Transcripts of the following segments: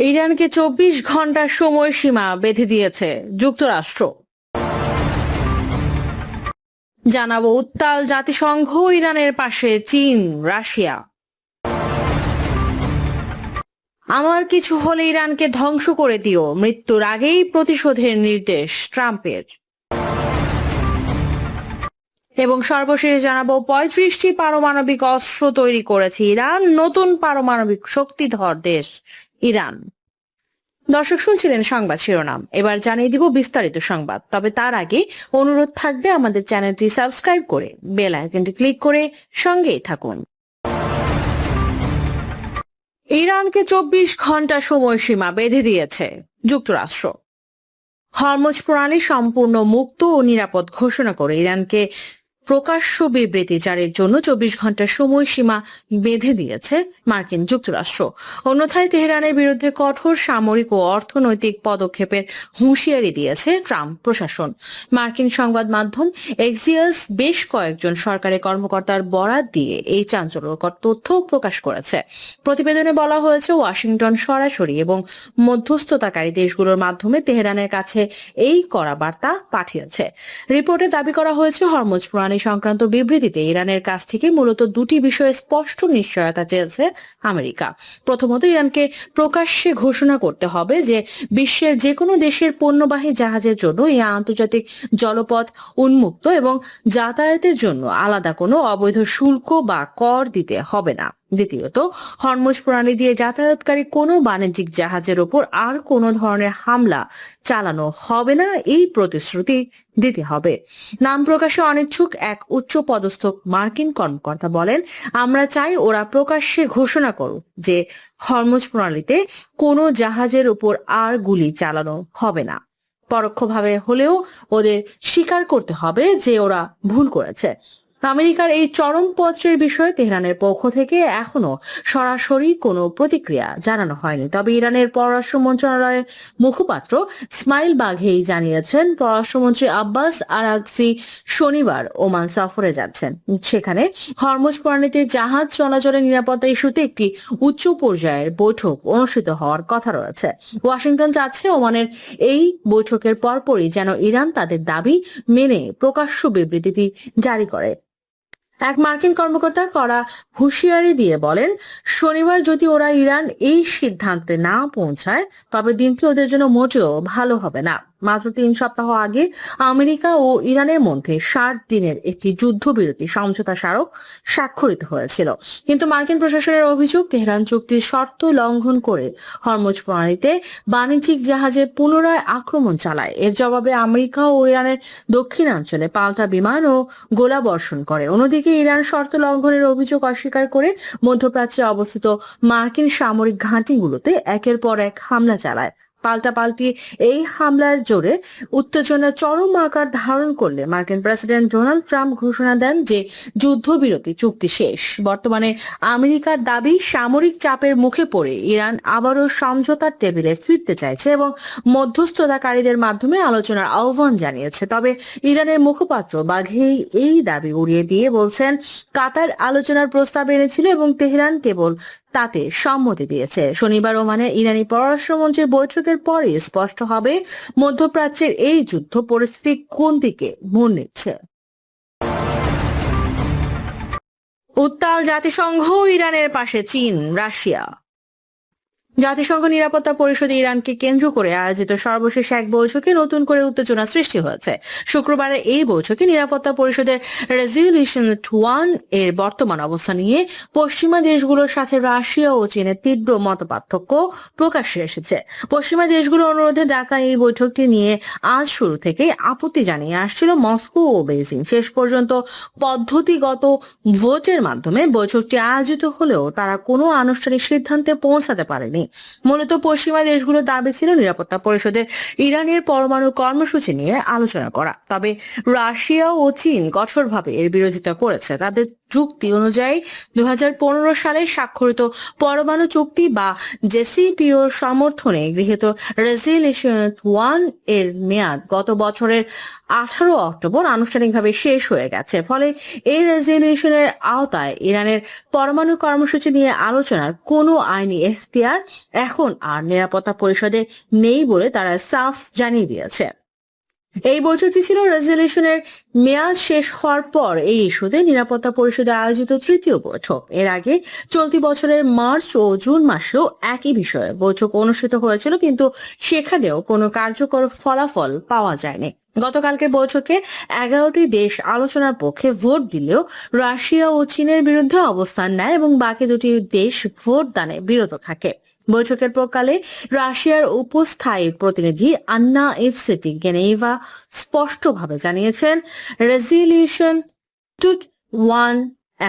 ইরানকে 24 ঘন্টার সময়সীমা বেঁধে দিয়েছে যুক্তরাষ্ট্র। জানাবো উত্তাল জাতিসংঘ, ইরানের পাশে চীন, রাশিয়া। আমার কিছু হলে ইরানকে ধ্বংস করে দিও, মৃত্যুর আগেই প্রতিশোধের নির্দেশ ট্রাম্পের। এবং সর্বশেষ জানাবো 35টি পারমাণবিক অস্ত্র তৈরি করেছে ইরান, নতুন পারমাণবিক শক্তিধর দেশ ইরান। দর্শক শুনছিলেন সংবাদ শিরোনাম, এবার জানিয়ে দিব বিস্তারিত সংবাদ। তবে তার আগে অনুরোধ থাকবে আমাদের চ্যানেলটি সাবস্ক্রাইব করে বেল আইকনটি ক্লিক করে সঙ্গেই থাকুন। ইরানকে 24 ঘন্টা সময়সীমা বেঁধে দিয়েছে যুক্তরাষ্ট্র। হরমুজ প্রণালী সম্পূর্ণ মুক্ত ও নিরাপদ ঘোষণা করে ইরানকে প্রকাশ্য বিবৃতি জারির জন্য 24 ঘন্টার সময়সীমা বেঁধে দিয়েছে মার্কিন যুক্তরাষ্ট্র। অন্যথায় তেহরানের বিরুদ্ধে কঠোর সামরিক ও অর্থনৈতিক পদক্ষেপের হুঁশিয়ারি দিয়েছে ট্রাম্প প্রশাসন। মার্কিন সংবাদ মাধ্যম এক্সিয়াস বেশ কয়েকজন সরকারি কর্মকর্তার বরাত দিয়ে এই চাঞ্চল্যকর তথ্য প্রকাশ করেছে। প্রতিবেদনে বলা হয়েছে, ওয়াশিংটন সরাসরি এবং মধ্যস্থতাকারী দেশগুলোর মাধ্যমে তেহরানের কাছে এই কড়া বার্তা পাঠিয়েছে। রিপোর্টে দাবি করা হয়েছে, হরমুজ প্রণালী সংক্রান্ত বিবৃতিতে ইরানের কাছ থেকে মূলত দুটি বিষয়ে স্পষ্ট নিশ্চয়তা চেয়েছে আমেরিকা। প্রথমত, ইরানকে প্রকাশ্যে ঘোষণা করতে হবে যে বিশ্বের যে কোনো দেশের পণ্যবাহী জাহাজের জন্য এই আন্তর্জাতিক জলপথ উন্মুক্ত এবং যাতায়াতের জন্য আলাদা কোনো অবৈধ শুল্ক বা কর দিতে হবে না। দ্বিতীয়ত, হরমুজ প্রণালী দিয়ে যাতায়াতকারী কোনো বাণিজ্যিক জাহাজের ওপর আর কোনো ধরনের হামলা চালানো হবে না, এই প্রতিশ্রুতি দিতে হবে। নাম প্রকাশে অনিচ্ছুক এক উচ্চ পদস্থ মার্কিন কর্মকর্তা বলেন, আমরা চাই ওরা প্রকাশ্যে ঘোষণা করুক যে হরমুজ প্রণালীতে কোনো জাহাজের উপর আর গুলি চালানো হবে না। পরোক্ষভাবে হলেও ওদের স্বীকার করতে হবে যে ওরা ভুল করেছে। আমেরিকার এই চরমপত্রের বিষয়ে তেহরানের পক্ষ থেকে এখনো সরাসরি কোনো প্রতিক্রিয়া জানানো হয়নি। তবে ইরানের পররাষ্ট্র মন্ত্রণালয়ের মুখপাত্র ইসমাইল বাঘেই জানিয়েছেন, পররাষ্ট্রমন্ত্রী আব্বাস আরাগচি শনিবার ওমান সফরে যাচ্ছেন। সেখানে হরমুজ প্রণালীতে জাহাজ চলাচলের নিরাপত্তা ইস্যুতে একটি উচ্চ পর্যায়ের বৈঠক অনুষ্ঠিত হওয়ার কথা রয়েছে। ওয়াশিংটন চাচ্ছে ওমানের এই বৈঠকের পরপরই যেন ইরান তাদের দাবি মেনে প্রকাশ্য বিবৃতি জারি করে। এক মার্কিন কর্মকর্তা করা হুঁশিয়ারি দিয়ে বলেন, শনিবার যদি ওরা ইরান এই সিদ্ধান্তে না পৌঁছায় তবে দিনটি ওদের জন্য মোটেও ভালো হবে না। মাত্র 3 সপ্তাহ আগে আমেরিকা ও ইরানের মধ্যে 60 দিনের একটি যুদ্ধবিরতি সমঝোতা স্মারক স্বাক্ষরিত হয়েছিল, কিন্তু মার্কিন প্রশাসনের অভিযোগ, তেহরান চুক্তির শর্ত লঙ্ঘন করে হরমুজ প্রণালীতে বাণিজ্যিক জাহাজে পুনরায় আক্রমণ চালায়। এর জবাবে আমেরিকা ও ইরানের দক্ষিণাঞ্চলে পাল্টা বিমান ও গোলা বর্ষণ করে। অন্যদিকে ইরান শর্ত লঙ্ঘনের অভিযোগ অস্বীকার করে মধ্যপ্রাচ্যে অবস্থিত মার্কিন সামরিক ঘাঁটিগুলোতে একের পর এক হামলা চালায়। পাল্টাপাল্টি এই হামলার জোরে উত্তেজনা চরম আকার ধারণ করলে মার্কিন প্রেসিডেন্ট ডোনাল্ড ট্রাম্প ঘোষণা দেন যে যুদ্ধবিরতি চুক্তি শেষ। বর্তমানে আমেরিকার দাবি, সামরিক চাপের মুখে পড়ে ইরান আবারও সমঝোতার টেবিলে ফিরতে চাইছে এবং মধ্যস্থতাকারীদের মাধ্যমে আলোচনার আহ্বান জানিয়েছে। তবে ইরানের মুখপাত্র বাঘেই এই দাবি উড়িয়ে দিয়ে বলছেন, কাতার আলোচনার প্রস্তাব এনেছিল এবং তেহরান কেবল তাতে সম্মতি দিয়েছে। শনিবার ওমানে ইরানি পররাষ্ট্রমন্ত্রীর বৈঠকের পরে স্পষ্ট হবে মধ্যপ্রাচ্যের এই যুদ্ধ পরিস্থিতি কোন দিকে মোড় নিচ্ছে। উত্তাল জাতিসংঘ, ইরানের পাশে চীন, রাশিয়া। জাতিসংঘ নিরাপত্তা পরিষদে ইরানকে কেন্দ্র করে আয়োজিত সর্বশেষ এক বৈঠকে নতুন করে উত্তেজনা সৃষ্টি হয়েছে। শুক্রবারের এই বৈঠকে নিরাপত্তা পরিষদের রেজলিউশন 1 এর বর্তমান অবস্থা নিয়ে পশ্চিমা দেশগুলোর সাথে রাশিয়া ও চীনের তীব্র মতপার্থক্য প্রকাশ্যে এসেছে। পশ্চিমা দেশগুলোর অনুরোধে ডাকা এই বৈঠকটি নিয়ে আজ শুরু থেকেই আপত্তি জানিয়ে আসছিল মস্কো ও বেইজিং। শেষ পর্যন্ত পদ্ধতিগত ভোটের মাধ্যমে বৈঠকটি আয়োজিত হলেও তারা কোনো আনুষ্ঠানিক সিদ্ধান্তে পৌঁছাতে পারেনি। মূলত পশ্চিমা দেশগুলোর দাবি ছিল নিরাপত্তা পরিষদের ইরানের পরমাণু কর্মসূচি নিয়ে আলোচনা করা। তবে রাশিয়া ও চীন কঠোরভাবে এর বিরোধিতা করেছে। তাদের যুক্তি অনুযায়ী 2015 সালে স্বাক্ষরিত পরমাণু চুক্তি বা জেসিপিওর সমর্থনে গৃহীত রেজলিউশন 1 এর মেয়াদ গত বছরের 18 অক্টোবর আনুষ্ঠানিকভাবে শেষ হয়ে গেছে। ফলে এই রেজলিউশনের আওতায় ইরানের পরমাণু কর্মসূচি নিয়ে আলোচনার কোনো আইনি এখতিয়ার এখন আর নিরাপত্তা পরিষদে নেই বলে তারা সাফ জানিয়ে দিয়েছে। এই বৈঠকটি ছিল রেজলিউশনের মেয়াদ শেষ হওয়ার পর এই ইস্যুতে নিরাপত্তা পরিষদে আয়োজিত তৃতীয় বৈঠক। এর আগে চলতি বছরের মার্চ ও জুন মাসেও একই বিষয়ে বৈঠক অনুষ্ঠিত হয়েছিল, কিন্তু সেখানেও কোনো কার্যকর ফলাফল পাওয়া যায়নি। গতকালকের বৈঠকে 11টি দেশ আলোচনার পক্ষে ভোট দিলেও রাশিয়া ও চীনের বিরুদ্ধে অবস্থান নেয় এবং বাকি দুটি দেশ ভোট দানে বিরত থাকে। বৈঠকের পরকালে রাশিয়ার উপস্থায়ী প্রতিনিধি আন্না ইভসেটি গেনেভা স্পষ্টভাবে জানিয়েছেন রেজলিউশন 2.1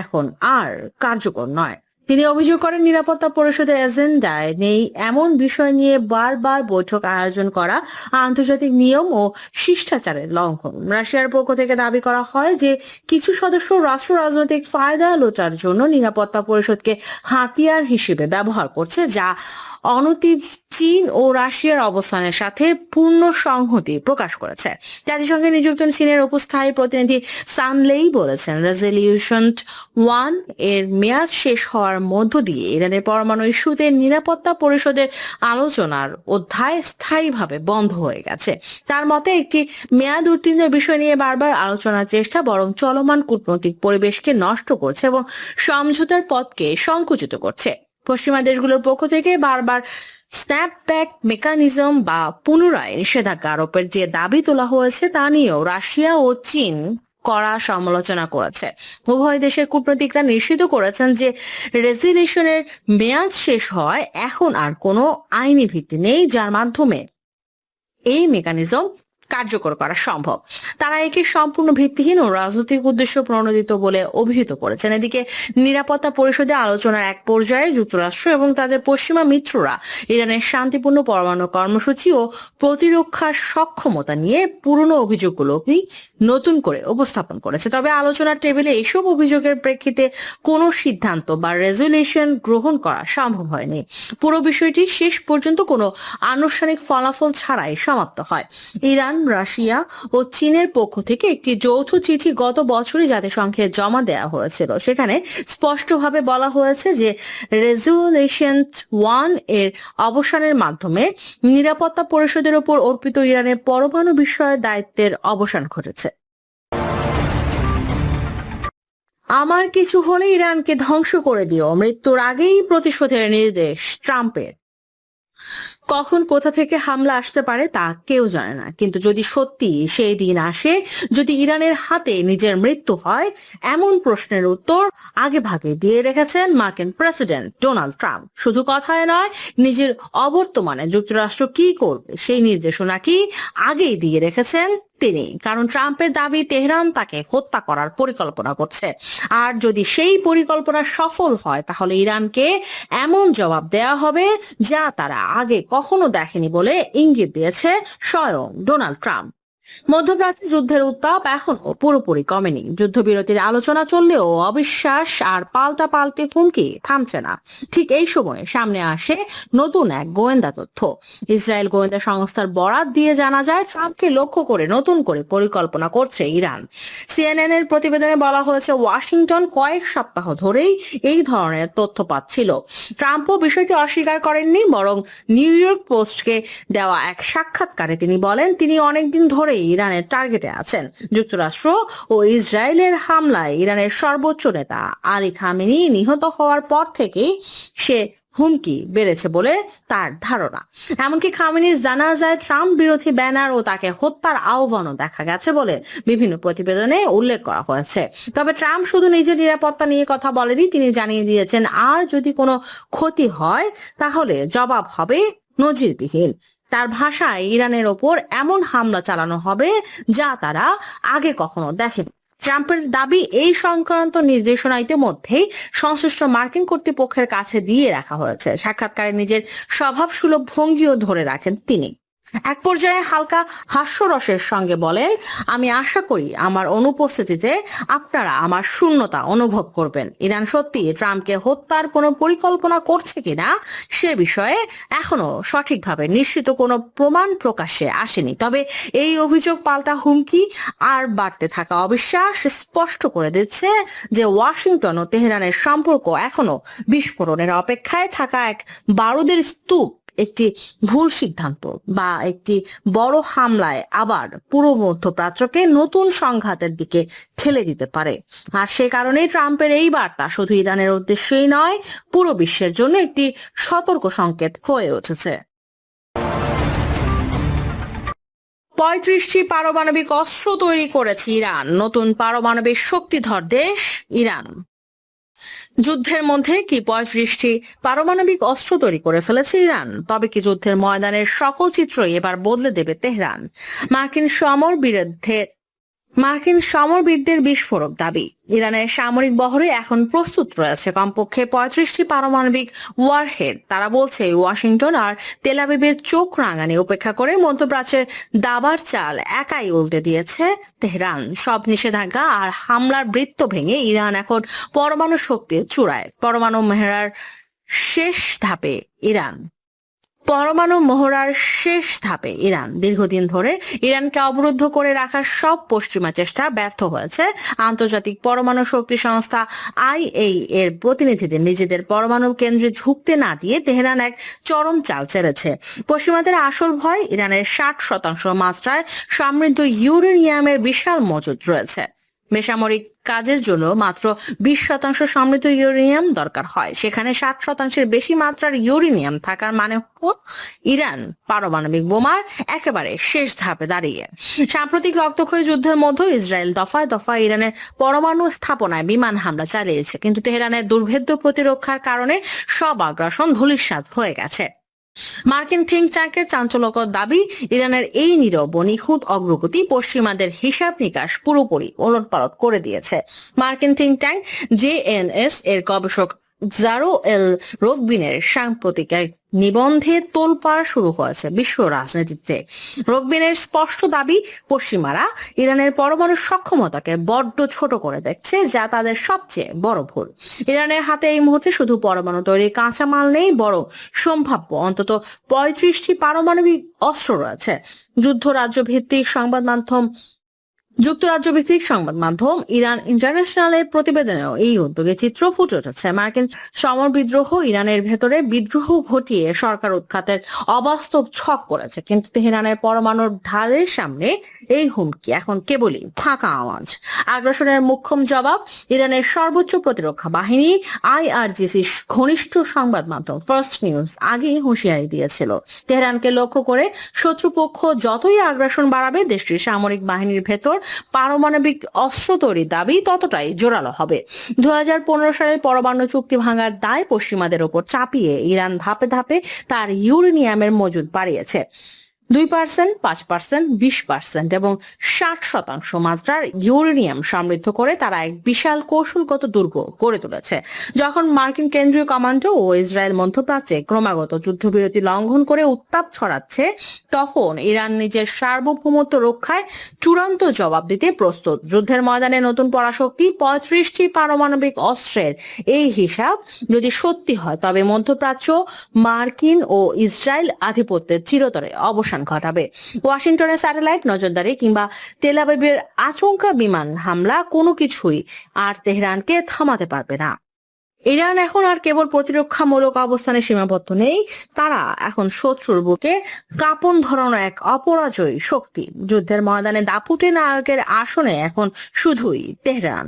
এখন আর কার্যকর নয়। তিনি অভিযোগ করেন নিরাপত্তা পরিষদের এজেন্ডায় নেই এমন বিষয় নিয়ে বারবার বৈঠক আয়োজন করা আন্তর্জাতিক নিয়ম ও শিষ্টাচারের লঙ্ঘন। রাশিয়ার পক্ষ থেকে দাবি করা হয় যে কিছু সদস্য রাষ্ট্র রাজনৈতিক ফায়দা লোটার জন্য নিরাপত্তা পরিষদকে হাতিয়ার হিসেবে ব্যবহার করছে, যা অনতিব চীন ও রাশিয়ার অবস্থানের সাথে পূর্ণ সংহতি প্রকাশ করেছে। জাতিসংঘে নিযুক্ত চীনের উপস্থায়ী প্রতিনিধি সানলেই বলেছেন রেজলিউশন 1 এর মেয়াদ শেষ হওয়ার মধ্য দিয়ে ইরানের পরমাণু ইস্যুতে নিরাপত্তা পরিষদের আলোচনার অধ্যায় স্থায়ীভাবে বন্ধ হয়ে গেছে। তার মতে একটি মেয়াদ উত্তীর্ণের বিষয় নিয়ে বারবার আলোচনার চেষ্টা বরং চলমান কূটনৈতিক পরিবেশকে নষ্ট করছে এবং সমঝোতার পথকে সংকুচিত করছে। পশ্চিমা দেশগুলোর পক্ষ থেকে বারবার স্ন্যাপব্যাক মেকানিজম বা পুনরায় নিষেধাজ্ঞা আরোপের যে দাবি তোলা হয়েছে তা নিয়েও রাশিয়া ও চীন কড়া সমালোচনা করেছে। উভয় দেশের কূটনীতিকরা নিশ্চিত করেছেন যে রেজলিউশনের মেয়াদ শেষ হওয়ায় এখন আর কোনো আইনি ভিত্তি নেই যার মাধ্যমে এই মেকানিজম কার্যকর করা সম্ভব। তারা একে সম্পূর্ণ ভিত্তিহীন ও রাজনৈতিক উদ্দেশ্য প্রণোদিত বলে অভিহিত করেছেন। এদিকে নিরাপত্তা পরিষদে আলোচনার এক পর্যায়ে যুক্তরাষ্ট্র এবং তাদের পশ্চিমা মিত্ররা ইরানের শান্তিপূর্ণ পরমাণু কর্মসূচি ও প্রতিরক্ষার সক্ষমতা নিয়ে পুরনো অভিযোগগুলোকেই নতুন করে উপস্থাপন করেছে। তবে আলোচনার টেবিলে এসব অভিযোগের প্রেক্ষিতে কোনো সিদ্ধান্ত বা রেজলিউশন গ্রহণ করা সম্ভব হয়নি। পুরো বিষয়টি শেষ পর্যন্ত কোনো আনুষ্ঠানিক ফলাফল ছাড়াই সমাপ্ত হয়। ইরান, রাশিয়া ও চীনের পক্ষ থেকে একটি যৌথ চিঠি গত বছরই জাতিসংঘে জমা দেওয়া হয়েছিল। সেখানে স্পষ্টভাবে বলা হয়েছে যে রেজলিউশন 1 এর অবসানের মাধ্যমে নিরাপত্তা পরিষদের উপর অর্পিত ইরানের পরমাণু বিষয়ে দায়িত্বের অবসান ঘটেছে। আমার কিছু হলে ইরানকে ধ্বংস করে দিও, মৃত্যুর আগেই প্রতিশোধের নির্দেশ ট্রাম্পের। কখন কোথা থেকে হামলা আসতে পারে তা কেউ জানে না, কিন্তু যদি সত্যি সেই দিন আসে, যদি ইরানের হাতে নিজের মৃত্যু হয়, এমন প্রশ্নের উত্তর আগে ভাগে দিয়ে রেখেছেন মার্কিন প্রেসিডেন্ট ডোনাল্ড ট্রাম্প। শুধু কথায় নয়, নিজের অবর্তমানে যুক্তরাষ্ট্র কি করবে সেই নির্দেশনা কি আগেই দিয়ে রেখেছেন তিনি। কারণ ট্রাম্পের দাবি তেহরান তাকে হত্যা করার পরিকল্পনা করছে, আর যদি সেই পরিকল্পনা সফল হয় তাহলে ইরানকে এমন জবাব দেয়া হবে যা তারা আগে কখনো দেখেনি বলে ইঙ্গিত দিয়েছে স্বয়ং ডোনাল্ড ট্রাম্প। মধ্যপ্রাচ্যে যুদ্ধের উত্তাপ এখনো পুরোপুরি কমেনি। যুদ্ধবিরতির আলোচনা চললেও অবিশ্বাস আর পাল্টাপাল্টি হুমকি থামছে না। ঠিক এই সময়ে সামনে আসে নতুন এক গোয়েন্দা তথ্য। ইসরায়েল গোয়েন্দা সংস্থার বরাত দিয়ে জানা যায় ট্রাম্পকে লক্ষ্য করে নতুন করে পরিকল্পনা করছে ইরান। সিএনএন এর প্রতিবেদনে বলা হয়েছে ওয়াশিংটন কয়েক সপ্তাহ ধরেই এই ধরনের তথ্য পাচ্ছিল। ট্রাম্পও বিষয়টি অস্বীকার করেননি, বরং নিউ ইয়র্ক পোস্টকে দেওয়া এক সাক্ষাৎকারে তিনি বলেন তিনি অনেকদিন ধরেই ইরানের টার্গেটে আছেন। যুক্তরাষ্ট্র ও ইসরায়েলের হামলায় ইরানের সর্বোচ্চ নেতা আলী খামেনি নিহত হওয়ার পর থেকেই সে হুমকি বেড়েছে বলে তার ধারণা। এমনকি খামেনির জানাজায় ট্রাম্প বিরোধী ব্যানার ও তাকে হত্যার আহ্বানও দেখা গেছে বলে বিভিন্ন প্রতিবেদনে উল্লেখ করা হয়েছে। তবে ট্রাম্প শুধু নিজের নিরাপত্তা নিয়ে কথা বলেনি, তিনি জানিয়ে দিয়েছেন আর যদি কোনো ক্ষতি হয় তাহলে জবাব হবে নজিরবিহীন। তার ভাষায় ইরানের ওপর এমন হামলা চালানো হবে যা তারা আগে কখনো দেখেনি। ট্রাম্পের দাবি এই সংক্রান্ত নির্দেশনা ইতিমধ্যেই সংশ্লিষ্ট মার্কিন কর্তৃপক্ষের কাছে দিয়ে রাখা হয়েছে। সাক্ষাৎকারে নিজের স্বভাবসুলভ ভঙ্গিও ধরে রাখেন তিনি। এক পর্যায়ে হালকা হাস্যরসের সঙ্গে বলেন, আমি আশা করি আমার অনুপস্থিতিতে আপনারা আমার শূন্যতা অনুভব করবেন। ইরান সত্যি ট্রাম্পকে হত্যার কোনো পরিকল্পনা করছে কিনা সে বিষয়ে এখনো সঠিকভাবে নিশ্চিত কোনো প্রমাণ প্রকাশ্যে আসেনি, তবে এই অভিযোগ পাল্টা হুমকি আর বাড়তে থাকা অবিশ্বাস স্পষ্ট করে দিচ্ছে যে ওয়াশিংটন ও তেহরানের সম্পর্ক এখনো বিস্ফোরণের অপেক্ষায় থাকা এক বারুদের স্তূপ। একটি ভুল সিদ্ধান্ত বা একটি বড় হামলায় আবার পুরো মধ্যপ্রাচ্যকে নতুন সংঘাতের দিকে ঠেলে দিতে পারে। আর সে কারণেই ট্রাম্পের এই বার্তা শুধু ইরানের উদ্দেশ্যেই নয়, পুরো বিশ্বের জন্য একটি সতর্ক সংকেত হয়ে উঠেছে। 35টি পারমাণবিক অস্ত্র তৈরি করেছে ইরান, নতুন পারমাণবিক শক্তিধর দেশ ইরান। যুদ্ধের মধ্যে কি 35টি পারমাণবিক অস্ত্র তৈরি করে ফেলেছে ইরান? তবে কি যুদ্ধের ময়দানের সকল চিত্রই এবার বদলে দেবে তেহরান? মার্কিন সমরবিদদের বিস্ফোরক দাবি, ইরানের সামরিক বহরে এখন প্রস্তুত রয়েছে কমপক্ষে 35টি পারমাণবিক ওয়ারহেড। তারা বলছে ওয়াশিংটন আর তেল আবিবের চোখ রাঙানি উপেক্ষা করে মধ্যপ্রাচ্যের দাবার চাল একাই উল্টে দিয়েছে তেহরান। সব নিষেধাজ্ঞা আর হামলার বৃত্ত ভেঙে ইরান এখন পরমাণু শক্তির চূড়ায়। পরমাণু মহড়ার শেষ ধাপে ইরান দীর্ঘদিন ধরে ইরানকে অবরুদ্ধ করে রাখার সব পশ্চিমা চেষ্টা ব্যর্থ হয়েছে। আন্তর্জাতিক পরমাণু শক্তি সংস্থা আইএইএ এর প্রতিনিধিদের নিজেদের পরমাণু কেন্দ্রে ঝুঁকতে না দিয়ে তেহরান এক চরম চাল ছেড়েছে। পশ্চিমাদের আসল ভয়, ইরানের 60% মাত্রায় সমৃদ্ধ ইউরেনিয়ামের বিশাল মজুদ রয়েছে। বেসামরিক কাজের জন্য মাত্র 20% সমৃদ্ধ ইউরেনিয়াম দরকার হয়, সেখানে 60%-এর বেশি মাত্রার ইউরেনিয়াম থাকার মানে ইরান পারমাণবিক বোমার একেবারে শেষ ধাপে দাঁড়িয়ে। সাম্প্রতিক রক্তক্ষয়ী যুদ্ধের মধ্যে ইসরায়েল দফায় দফায় ইরানের পরমাণু স্থাপনায় বিমান হামলা চালিয়েছে, কিন্তু তেহরানের দুর্ভেদ্য প্রতিরক্ষার কারণে সব আগ্রাসন ধূলিসাৎ হয়ে গেছে। মার্কিন থিঙ্ক ট্যাঙ্কের চাঞ্চল্যকর দাবি, ইরানের এই নীরব ও নিখুঁত অগ্রগতি পশ্চিমাদের হিসাব নিকাশ পুরোপুরি ওলটপালট করে দিয়েছে। মার্কিন থিঙ্ক ট্যাঙ্ক জেএনএস এর গবেষক জারো এল রোগবিনের সাম্প্রতিক এক নিবন্ধে তোলপাড় শুরু হয়েছে বিশ্ব রাজনীতিতে। রোগবিনের স্পষ্ট দাবি, পশ্চিমারা ইরানের পরমাণু সক্ষমতাকে বড্ড ছোট করে দেখছে, যা তাদের সবচেয়ে বড় ভুল। ইরানের হাতে এই মুহূর্তে শুধু পরমাণু তৈরির কাঁচামাল নেই, বরং সম্ভাব্য অন্তত 35টি পারমাণবিক অস্ত্র রয়েছে। যুক্তরাজ্য ভিত্তিক সংবাদ মাধ্যম ইরান ইন্টারন্যাশনালের প্রতিবেদনেও এই উদ্যোগে চিত্র ফুটে উঠেছে। মার্কিন সমর বিদ্রোহ ইরানের ভেতরে বিদ্রোহ ঘটিয়ে সরকার উৎখাতের অবাস্তব ছক করেছে, কিন্তু তেহরানের পরমাণুর ঢালের সামনে এই হুমকি এখন কেবলই ফাঁকা আওয়াজ। আগ্রাসনের মোক্ষম জবাব ইরানের সর্বোচ্চ প্রতিরক্ষা বাহিনী আইআরজিসি ঘনিষ্ঠ সংবাদ মাধ্যম ফার্স্ট নিউজ আগেই হুঁশিয়ারি দিয়েছিল, তেহরানকে লক্ষ্য করে শত্রুপক্ষ যতই আগ্রাসন বাড়াবে, দেশটির সামরিক বাহিনীর ভেতর পারমাণবিক অস্ত্র তৈরির দাবি ততটাই জোরালো হবে। 2015 সালের পরমাণু চুক্তি ভাঙার দায় পশ্চিমাদের ওপর চাপিয়ে ইরান ধাপে ধাপে তার ইউরেনিয়ামের মজুদ বাড়িয়েছে। 2%, 5%, 20% এবং 60% মাত্রার ইউরেনিয়াম সমৃদ্ধ করে তারা এক বিশাল কৌশলগত দুর্গ গড়ে তুলেছে। যখন মার্কিন কেন্দ্রীয় কমান্ডো ও ইসরায়েল মধ্যপ্রাচ্যে ক্রমাগত যুদ্ধবিরতি লঙ্ঘন করে উত্তাপ ছড়াচ্ছে, তখন ইরান নিজের সার্বভৌমত্ব রক্ষায় চূড়ান্ত জবাব দিতে প্রস্তুত। যুদ্ধের ময়দানে নতুন পরাশক্তি 35টি পারমাণবিক অস্ত্রের এই হিসাব যদি সত্যি হয়, তবে মধ্যপ্রাচ্য মার্কিন ও ইসরায়েল আধিপত্যের চিরতরে অবসান ঘটাবে। ওয়াশিংটনের স্যাটেলাইট নজরদারি কিংবা তেল আবিবের আচমকা বিমান হামলা কোনো কিছুই আর তেহরানকে থামাতে পারবে না। ইরান এখন আর কেবল প্রতিরক্ষামূলক অবস্থানে সীমাবদ্ধ নেই, তারা এখন শত্রুর বুকে কাঁপন ধরানো এক অপরাজয়ী শক্তি। যুদ্ধের ময়দানে দাপুটে নায়কের আসনে এখন শুধুই তেহরান।